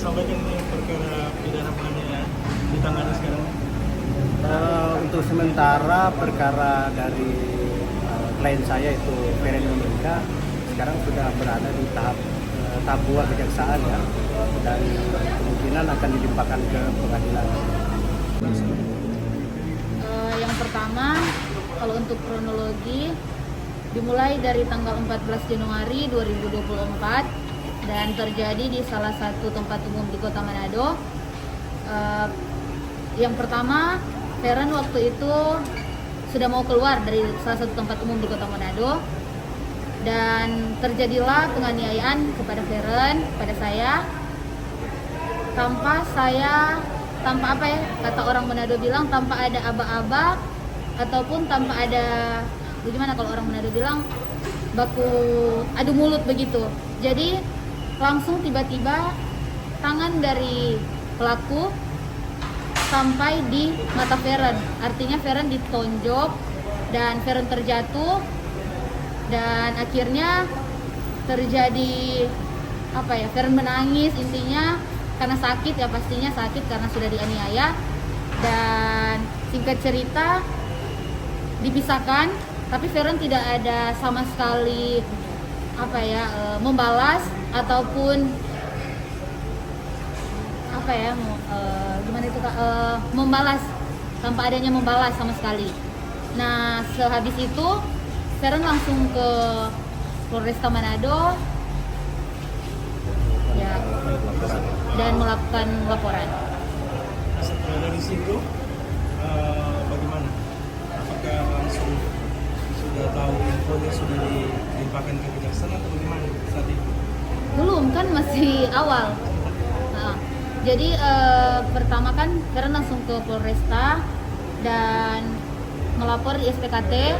sampaikan ini perkara pidana penganiayaan ditangani sekarang? Untuk sementara perkara dari klien saya itu Feren Dominika sekarang sudah berada di tahap 2 kejaksaan ya, dan kemungkinan akan dilimpahkan ke pengadilan. Yang pertama, kalau untuk kronologi dimulai dari tanggal 14 Januari 2024 dan terjadi di salah satu tempat umum di Kota Manado. Yang pertama, Feren waktu itu sudah mau keluar dari salah satu tempat umum di Kota Manado dan terjadilah penganiayaan kepada Feren, pada saya, tanpa apa ya, kata orang Manado bilang, tanpa ada aba-aba ataupun tanpa ada, bagaimana kalau orang Manado bilang, baku adu mulut begitu. Jadi langsung tiba-tiba tangan dari pelaku sampai di mata Feren, artinya Feren ditonjok dan Feren terjatuh, dan akhirnya terjadi apa ya, Feren menangis intinya karena sakit ya, pastinya sakit karena sudah dianiaya. Dan singkat cerita dipisahkan, tapi Feren tidak ada sama sekali apa ya, membalas ataupun apa ya, gimana itu Kak, membalas, tanpa adanya membalas sama sekali. Nah, sehabis itu Feren langsung ke Polresta Manado ya, dan melakukan laporan. Setelah dari situ bagaimana? Apakah langsung sudah tahu infonya, sudah dilimpahkan ke kejaksaan atau bagaimana saat itu? Belum, kan masih awal. Nah, jadi pertama kan Feren langsung ke Polresta dan melapor di SPKT,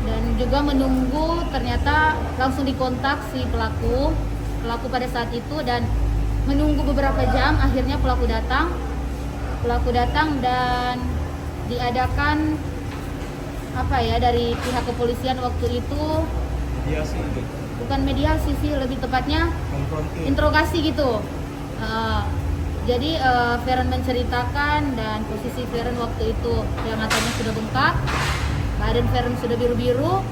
dan juga menunggu, ternyata langsung dikontak si pelaku pada saat itu, dan menunggu beberapa jam. Akhirnya pelaku datang dan diadakan apa ya, dari pihak kepolisian waktu itu, Mediasi itu? bukan mediasi sih, lebih tepatnya interogasi gitu. Jadi Feren menceritakan, dan posisi Feren waktu itu yang matanya sudah bengkak, badan Feren sudah biru-biru.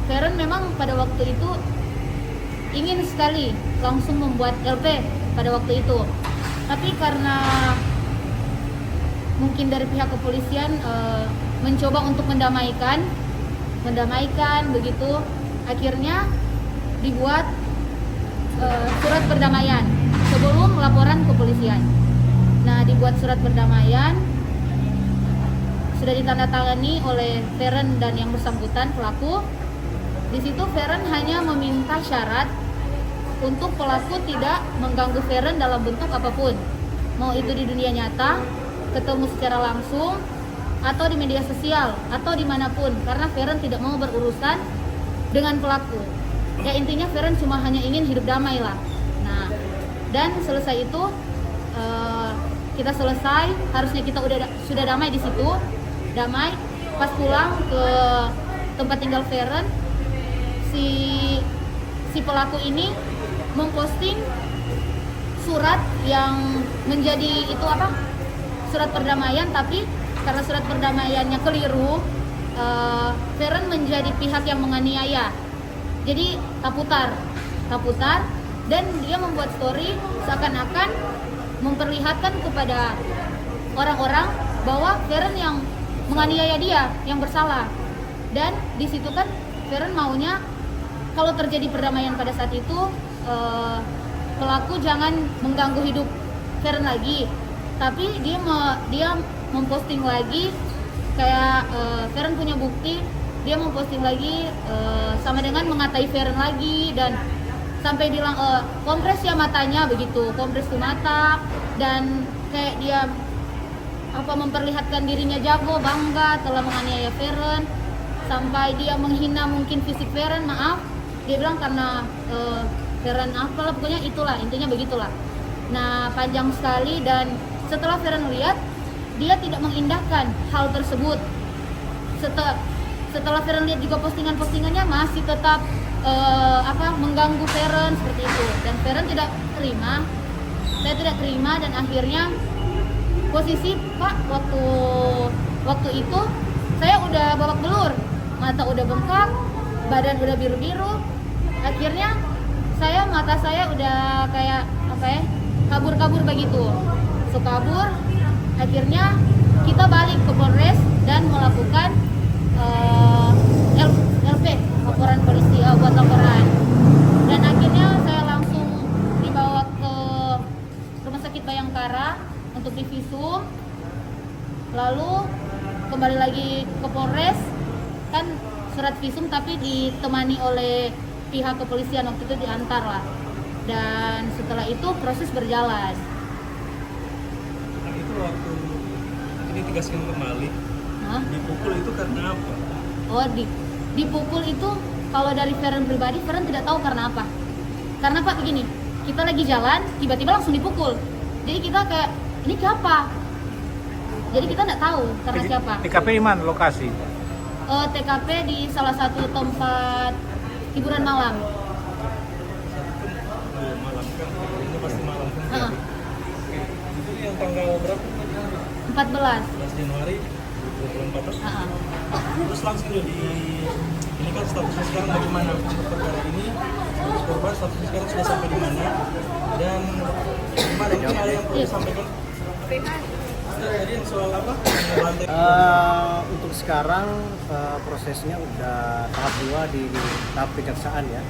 Feren memang pada waktu itu ingin sekali langsung membuat LP pada waktu itu, tapi karena mungkin dari pihak kepolisian mencoba untuk mendamaikan begitu, akhirnya dibuat surat perdamaian sebelum laporan ke polisian. Nah, dibuat surat perdamaian, sudah ditandatangani oleh Feren dan yang bersangkutan pelaku. Di situ Feren hanya meminta syarat untuk pelaku tidak mengganggu Feren dalam bentuk apapun, mau itu di dunia nyata, ketemu secara langsung, atau di media sosial, atau dimanapun, karena Feren tidak mau berurusan dengan pelaku. Ya, intinya Feren cuma hanya ingin hidup damai lah. Nah, dan selesai itu kita selesai, harusnya kita sudah damai di situ. Damai, pas pulang ke tempat tinggal Feren, si pelaku ini memposting surat yang menjadi itu apa, surat perdamaian, tapi karena surat perdamaiannya keliru, Feren menjadi pihak yang menganiaya. Jadi taputar, dan dia membuat story seakan-akan memperlihatkan kepada orang-orang bahwa Feren yang menganiaya dia, yang bersalah. Dan di situ kan Feren maunya kalau terjadi perdamaian pada saat itu, pelaku jangan mengganggu hidup Feren lagi. Tapi dia memposting lagi kayak Feren punya bukti, dia memposting lagi sama dengan mengatai Feren lagi, dan sampai bilang kompres ya matanya begitu, kompres tuh mata, dan kayak dia memperlihatkan dirinya jago, bangga telah menganiaya Feren, sampai dia menghina mungkin fisik Feren, maaf, dia bilang karena Feren apalah, pokoknya itulah, intinya begitulah. Nah, panjang sekali, dan setelah Feren lihat, dia tidak mengindahkan hal tersebut. Setelah Feren lihat juga postingannya masih tetap mengganggu Feren seperti itu, dan Feren tidak terima saya tidak terima dan akhirnya posisi Pak waktu itu saya udah babak belur, mata udah bengkak, badan udah biru-biru. Akhirnya mata saya udah kayak apa ya, kabur-kabur begitu. So kabur, akhirnya kita balik ke Polres dan melakukan LP, laporan polisi, buat laporan. Dan akhirnya saya langsung dibawa ke Rumah Sakit Bayangkara untuk divisum. Lalu kembali lagi ke Polres, kan surat visum tapi ditemani oleh pihak kepolisian, waktu itu diantar lah. Dan setelah itu proses berjalan. Nah itu waktu ditegaskan kembali, Hah? dipukul itu karena apa? Oh, dipukul itu kalau dari Feren pribadi, Feren tidak tahu karena apa. Karena Pak begini, kita lagi jalan, tiba-tiba langsung dipukul. Jadi kita kayak, ini siapa? Jadi kita nggak tahu karena siapa. TKP di mana lokasi? TKP di salah satu tempat hiburan malam. Malam kan, ini pasti malam kan. Heeh. Itu yang tanggal berapa? 14. 11 Januari 2024. Heeh. Terus langsung jadi ini kan statusnya sekarang bagaimana untuk perkara ini, status korban statusnya sekarang sudah sampai di mana, dan gimana, mungkin ada yang perlu disampaikan? Tadi yang soal apa? Lantai. Untuk sekarang prosesnya udah tahap 2 di tahap kejaksaan ya.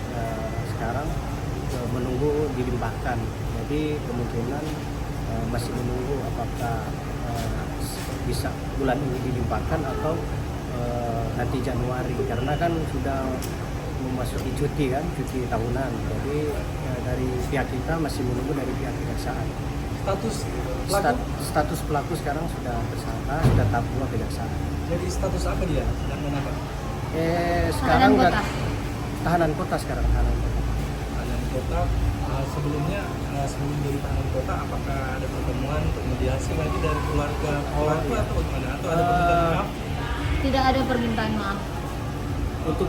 Sekarang menunggu dilimpahkan. Jadi kemungkinan masih menunggu apakah bisa bulan ini dilimpahkan atau nanti Januari, karena kan sudah memasuki cuti kan, cuti tahunan. Jadi dari pihak kita masih menunggu dari pihak kejaksaan. Status pelaku? Status pelaku sekarang sudah tersangka, sudah tahap 2 kejaksaan. Jadi status apa dia? Dan apa? Sekarang Tahanan udah kota. tahanan kota sekarang, tahanan kota. Tahanan kota. Sebelumnya sebelum jadi tahanan kota, apakah ada pertemuan untuk mediasi lagi dari keluarga pelaku atau bagaimana? Atau ada permintaan maaf? Tidak ada permintaan maaf. Untuk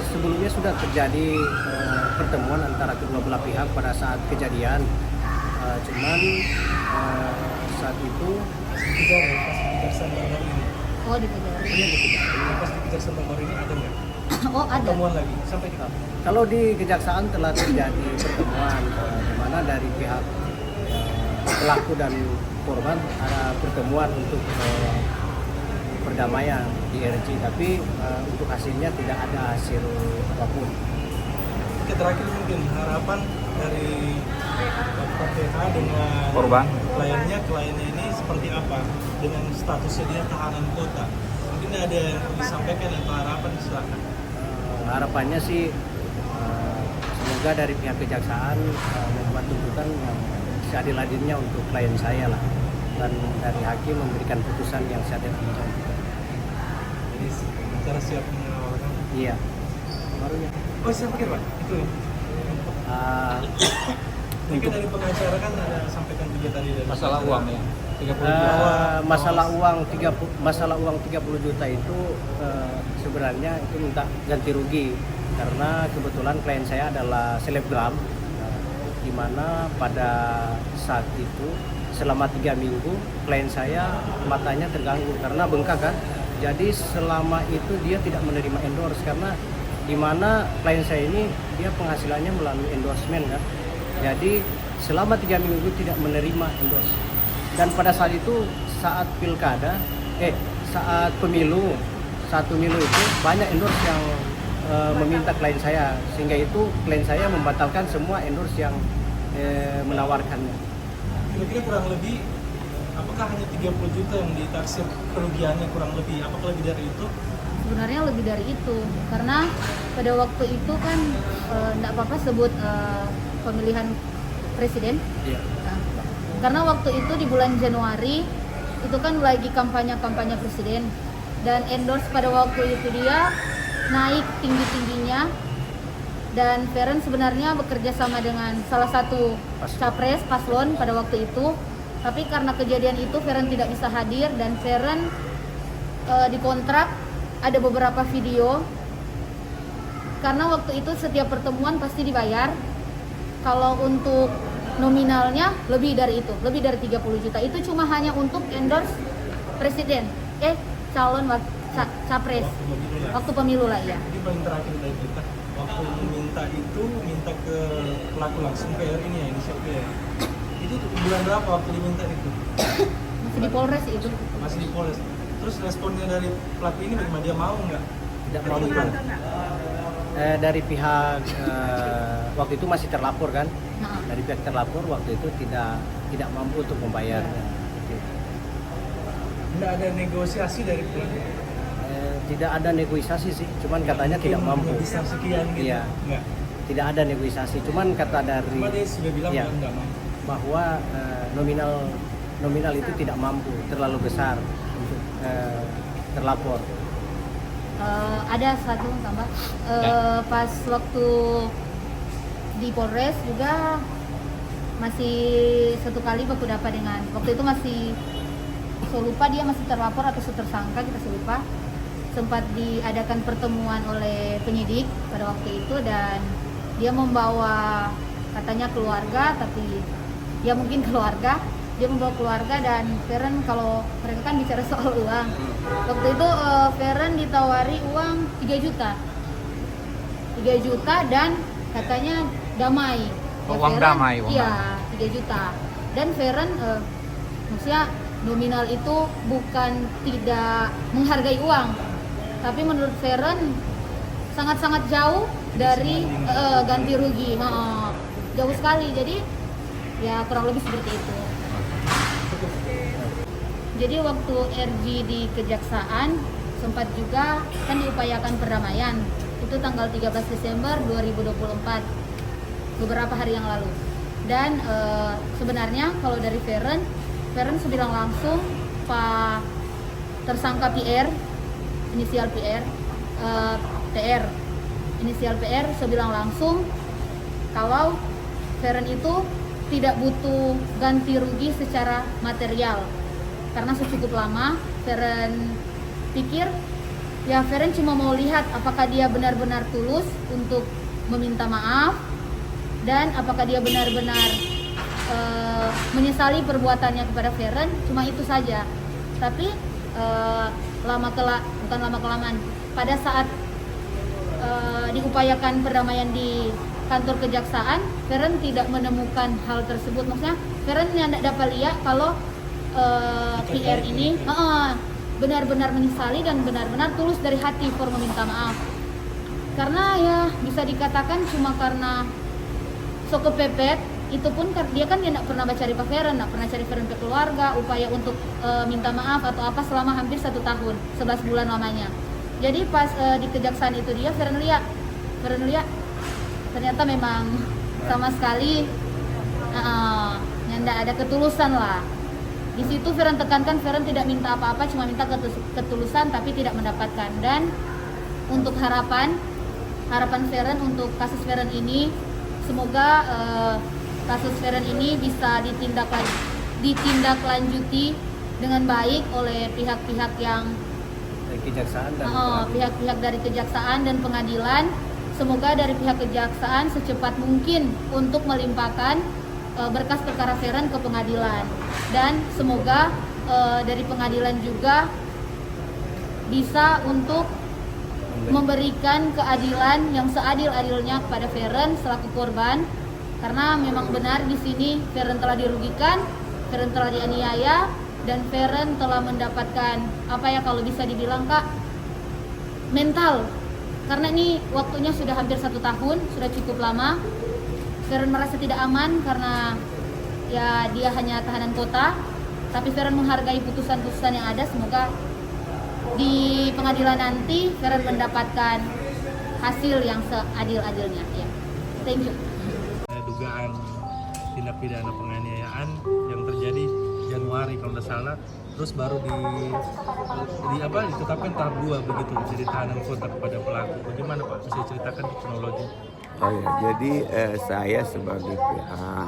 sebelumnya sudah terjadi pertemuan antara kedua belah pihak pada saat kejadian. Cuman saat itu Tidak, pas di Kejaksaan Bogor ini. Oh, dikejar. Pas di Kejaksaan Bogor ini ada nggak? Oh, ada. Pertemuan lagi sampai di kalau di kejaksaan telah terjadi pertemuan di mana dari pihak pelaku dan korban ada pertemuan untuk perdamaian di RC, tapi untuk hasilnya tidak ada hasil apapun. Oke, terakhir mungkin harapan dari Bapak PH dengan Korban. kliennya ini seperti apa dengan statusnya dia tahanan kota? Mungkin ada yang perlu disampaikan atau harapan, silakan. Harapannya sih semoga dari pihak kejaksaan membuat tuntutan yang seadil-adilnya untuk klien saya lah, dan dari hakim memberikan putusan yang seadil-adilnya. Jadi acara siap mengawalkan. Iya. Barunya. Oh, siapa kira Pak? Itu. Mungkin dari pengacara kan ada sampaikan juga tadi dari Masalah uang ya. 30 juta. Masalah uang 30 juta itu sebenarnya itu minta ganti rugi, karena kebetulan klien saya adalah selebgram, di mana pada saat itu selama 3 minggu klien saya matanya terganggu karena bengkak kan. Jadi selama itu dia tidak menerima endorse, karena di mana klien saya ini dia penghasilannya melalui endorsement kan. Jadi selama 3 minggu tidak menerima endorse. Dan pada saat itu, saat pilkada, saat pemilu itu banyak endorse yang meminta klien saya, sehingga itu klien saya membatalkan semua endorse yang menawarkannya. Kira-kira kurang lebih, apakah hanya 30 juta yang ditaksir kerugiannya kurang lebih? Apakah lebih dari itu? Sebenarnya lebih dari itu, karena pada waktu itu kan enggak apa-apa sebut pemilihan presiden. Iya. Nah, karena waktu itu di bulan Januari itu kan lagi kampanye presiden, dan endorse pada waktu itu dia naik tinggi-tingginya, dan Feren sebenarnya bekerja sama dengan salah satu capres paslon pada waktu itu, tapi karena kejadian itu Feren tidak bisa hadir, dan Feren dikontrak ada beberapa video, karena waktu itu setiap pertemuan pasti dibayar. Kalau untuk nominalnya lebih dari itu, lebih dari 30 juta. Itu cuma hanya untuk endorse presiden, calon capres waktu pemilu lah ya. Jadi paling terakhir dari kita waktu minta ke pelaku langsung PR ini ya, inisial PR. Itu bulan berapa waktu diminta itu? Masih di Polres itu. Masih di Polres. Terus responnya dari pelaku ini bagaimana, dia mau nggak? Tidak mau. Dari pihak waktu itu masih terlapor kan, dari pihak terlapor waktu itu tidak mampu untuk membayar. Tidak ada negosiasi dari pelaku. Tidak ada negosiasi sih, cuman katanya tidak mampu. Bisa sekian gitu. Iya. Enggak. Tidak ada negosiasi, cuman kata dari Cuma dia sudah bilang ya, enggak mau. bahwa nominal itu tidak mampu, terlalu besar untuk terlapor. Ada satu tambah pas waktu di Polres juga masih satu kali baku dapat dengan waktu itu masih saya lupa dia masih terlapor atau tersangka, kita lupa. Sempat diadakan pertemuan oleh penyidik pada waktu itu dan dia membawa katanya keluarga, tapi ya mungkin dia membawa keluarga dan Feren, kalau mereka kan bicara soal uang, waktu itu Feren ditawari uang 3 juta dan katanya damai. Uang damai, uang Iya, 3 juta. Dan Feren maksudnya nominal itu bukan tidak menghargai uang, tapi menurut Feren sangat-sangat jauh dari ganti rugi, jauh sekali. Jadi ya kurang lebih seperti itu. Jadi waktu RG di Kejaksaan sempat juga kan diupayakan perdamaian, itu tanggal 13 Desember 2024, beberapa hari yang lalu. Dan sebenarnya kalau dari Feren bilang langsung Pak tersangka PR, inisial PR, saya bilang langsung kalau Feren itu tidak butuh ganti rugi secara material karena cukup lama. Feren pikir ya Feren cuma mau lihat apakah dia benar-benar tulus untuk meminta maaf dan apakah dia benar-benar menyesali perbuatannya kepada Feren, cuma itu saja. Tapi bukan lama kelamaan pada saat diupayakan perdamaian di kantor kejaksaan, Feren tidak menemukan hal tersebut. Maksudnya Feren tidak dapat lihat kalau PR ini benar-benar menyesali dan benar-benar tulus dari hati for meminta maaf. Karena ya bisa dikatakan cuma karena sok kepepet, itu pun dia tidak pernah cari Pak Feren, tidak pernah cari Feren ke keluarga, upaya untuk minta maaf atau apa selama hampir 1 tahun, 11 bulan lamanya. Jadi pas di kejaksaan itu dia Feren lihat ternyata memang sama sekali tidak ada ketulusan lah. Di situ Feren tekankan Feren tidak minta apa-apa, cuma minta ketulusan tapi tidak mendapatkan. Dan untuk harapan Feren untuk kasus Feren ini, semoga kasus Feren ini bisa ditindaklanjuti dengan baik oleh pihak-pihak yang Kejaksaan dan pihak-pihak dari kejaksaan dan pengadilan. Semoga dari pihak kejaksaan secepat mungkin untuk melimpahkan berkas perkara Feren ke pengadilan, dan semoga dari pengadilan juga bisa untuk memberikan keadilan yang seadil-adilnya kepada Feren selaku korban, karena memang benar di sini Feren telah dirugikan, Feren telah dianiaya, dan Feren telah mendapatkan apa ya kalau bisa dibilang Kak, mental. Karena ini waktunya sudah hampir 1 tahun, sudah cukup lama. Feren merasa tidak aman karena ya dia hanya tahanan kota, tapi Feren menghargai putusan-putusan yang ada. Semoga di pengadilan nanti Feren mendapatkan hasil yang seadil-adilnya ya. Thank you. Dugaan tindak pidana penganiayaan yang terjadi Januari kalau tidak salah, terus baru ditetapkan tahap 2 begitu, jadi tahanan kota kepada pelaku. Bagaimana Pak? Bisa ceritakan kronologi? Oh ya, jadi saya sebagai pihak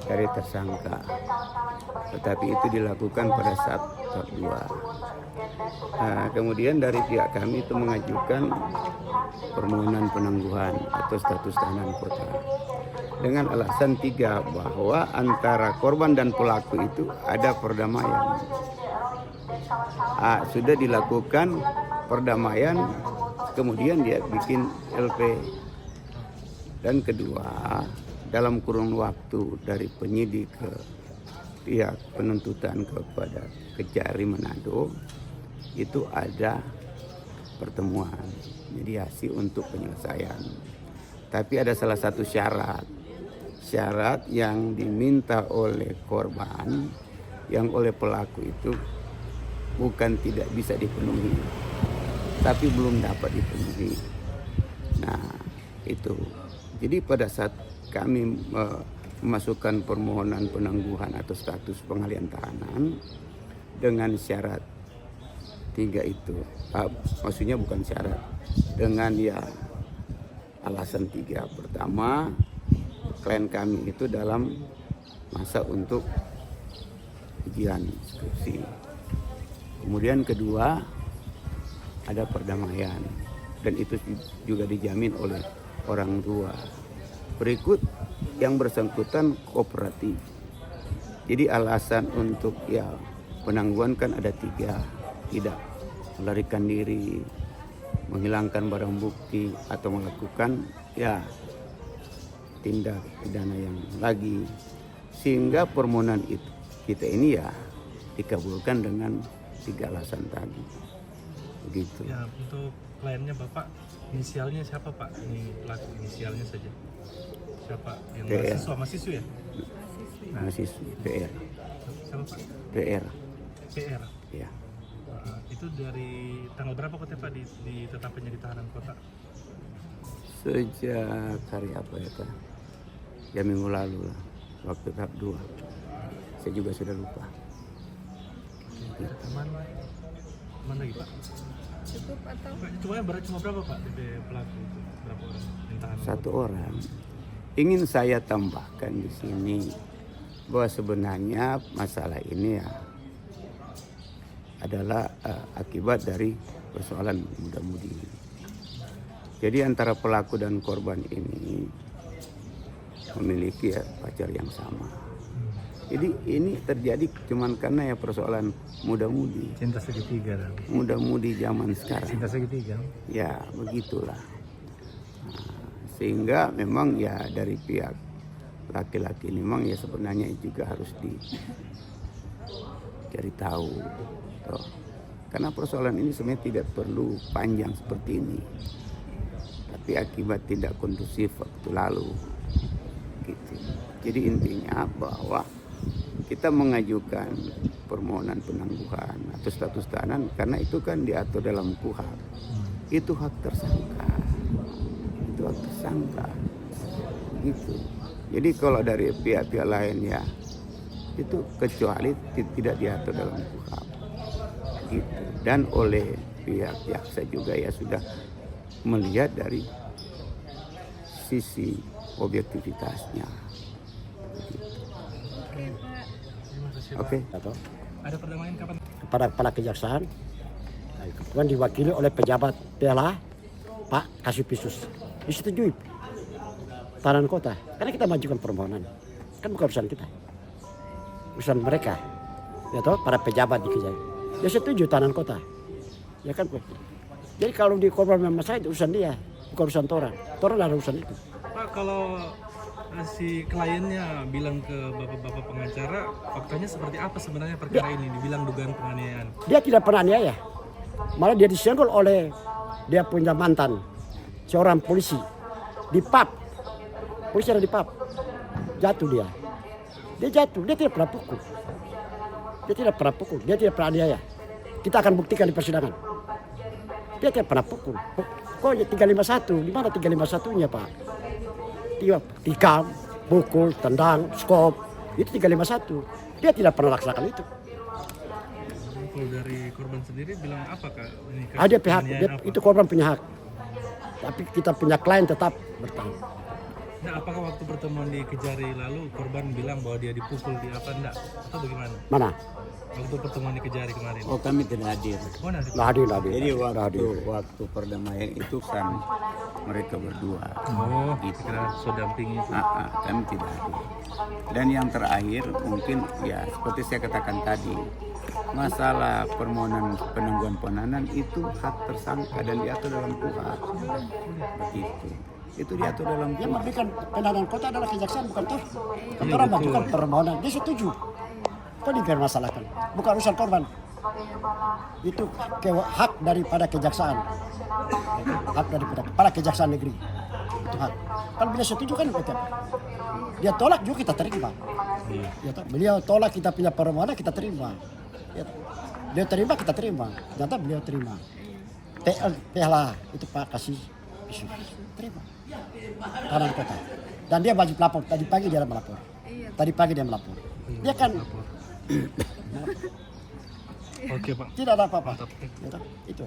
dari tersangka, tetapi itu dilakukan pada saat tahap 2. Kemudian dari pihak kami itu mengajukan permohonan penangguhan atau status tahanan kota. dengan alasan 3 bahwa antara korban dan pelaku itu ada perdamaian. Sudah dilakukan perdamaian, kemudian dia bikin LP. Dan kedua, dalam kurun waktu dari penyidik ke pihak penuntutan kepada Kejari Manado itu ada pertemuan mediasi untuk penyelesaian. Tapi ada salah satu syarat yang diminta oleh korban yang oleh pelaku itu bukan tidak bisa dipenuhi, tapi belum dapat dipenuhi. Nah, itu. Jadi pada saat kami memasukkan permohonan penangguhan atau status pengalihan tahanan dengan syarat 3 itu, maksudnya bukan syarat, dengan ya alasan 3. Pertama, klien kami itu dalam masa untuk ujian skripsi. Kemudian kedua, ada perdamaian dan itu juga dijamin oleh orang tua. Berikut, yang bersangkutan kooperatif. Jadi alasan untuk ya penangguhan kan ada 3, tidak melarikan diri, menghilangkan barang bukti atau melakukan ya tindak pidana yang lagi, sehingga permohonan itu kita ini ya dikabulkan dengan 3 alasan tadi. Begitu. Ya, untuk kliennya Bapak, inisialnya siapa Pak? Ini pelaku inisialnya saja. Siapa? Yang mahasiswa ya? Mahasiswa PR. Siapa Pak? PR. PR. Ya. Itu dari tanggal berapa Kota Pak ditetapkannya di tahanan kota? Sejak hari apa ya Pak? Ya minggu lalu lah, waktu tahap 2. Saya juga sudah lupa. Mana lagi Pak? Cukup atau? Cuma berapa Pak pelaku itu? Berapa orang yang tahanan? 1 orang. Ingin saya tambahkan di sini bahwa sebenarnya masalah ini ya adalah akibat dari persoalan muda-mudi. Jadi antara pelaku dan korban ini memiliki ya pacar yang sama. Jadi ini terjadi cuman karena ya persoalan muda-mudi. Cinta segitiga. Muda-mudi zaman sekarang. Cinta segitiga. Ya begitulah. Nah, sehingga memang ya dari pihak laki-laki ini memang ya sebenarnya juga harus dicari tahu. Tuh. Karena persoalan ini sebenarnya tidak perlu panjang seperti ini. Tapi akibat tidak kondusif waktu lalu. Gitu. Jadi intinya bahwa kita mengajukan permohonan penangguhan atau status tahanan karena itu kan diatur dalam KUHP. Itu hak tersangka. Itu hak tersangka. Gitu. Jadi kalau dari pihak-pihak lain ya itu kecuali tidak diatur dalam KUHP. Gitu. Dan oleh pihak jaksa juga ya sudah melihat dari sisi objektivitasnya. Oke. Ada perdamaian kapan? Kepada kepala kejaksaan, kemudian diwakili oleh pejabat PLA Pak Kasipisus, disetujui tahanan kota. Karena kita majukan permohonan, kan bukan urusan kita, urusan mereka, ya toh para pejabat di kejaksaan. Dia setuju tahanan kota, ya kan? Jadi kalau di korban memang saya itu urusan dia, bukan urusan Toran. Toran ada urusan itu. Pak, kalau si kliennya bilang ke bapak-bapak pengacara, faktanya seperti apa sebenarnya perkara ini? Dibilang dugaan penganiayaan. Dia tidak pernah aniaya, malah dia disenggol oleh dia punya mantan, seorang polisi di pub. Polisi ada di pub, jatuh dia. Dia jatuh, dia tidak pernah pukul. Dia tidak pernah pukul, dia tidak pernah aniaya. Kita akan buktikan di persidangan. Dia tidak pernah pukul. Kok 351? Di mana 351-nya Pak? Tikam, pukul, tendang, skop, itu 351. Dia tidak pernah laksanakan itu. Kalau dari korban sendiri bilang apa Kak? Ini Ada pihak, itu korban punya hak. Tapi kita punya klien tetap bertahan. Nah, apakah waktu pertemuan di Kejari lalu korban bilang bahwa dia dipukul di apa enggak? Atau bagaimana? Mana? Waktu pertemuan di Kejari kemarin. Oh, kami tidak hadir. Oh, nah, Nggak hadir. Jadi Nggak hadir. waktu perdamaian itu kan mereka berdua. oh, kira sudah dampingi. Kami tidak hadir. Dan yang terakhir mungkin ya seperti saya katakan tadi, masalah permohonan penangguhan penahanan itu hak tersangka dan diatur dalam KUHP. Begitu. Itu diatur dalam Yang KUHP. memberikan penahanan kota adalah kejaksaan, bukan toh. Orang mengajukan permohonan, dia setuju. Kok dipermasalahkan? Bukan urusan korban. Itu hak daripada kejaksaan. Hak daripada kejaksaan negeri. Itu hak. Kalau beliau setuju kan betul. Dia tolak juga kita terima. Ya, toh. Beliau tolak kita punya permohonan kita terima. Ya, toh. Dia terima kita terima. Ternyata beliau terima. PLH itu Pak kasih isu. Terima. Kanan kota. Dan dia wajib lapor. Tadi pagi dia melapor. Tadi pagi dia melapor. Dia kan Oke, Pak. tidak ada apa-apa. Mantap. Ya, toh. Itu.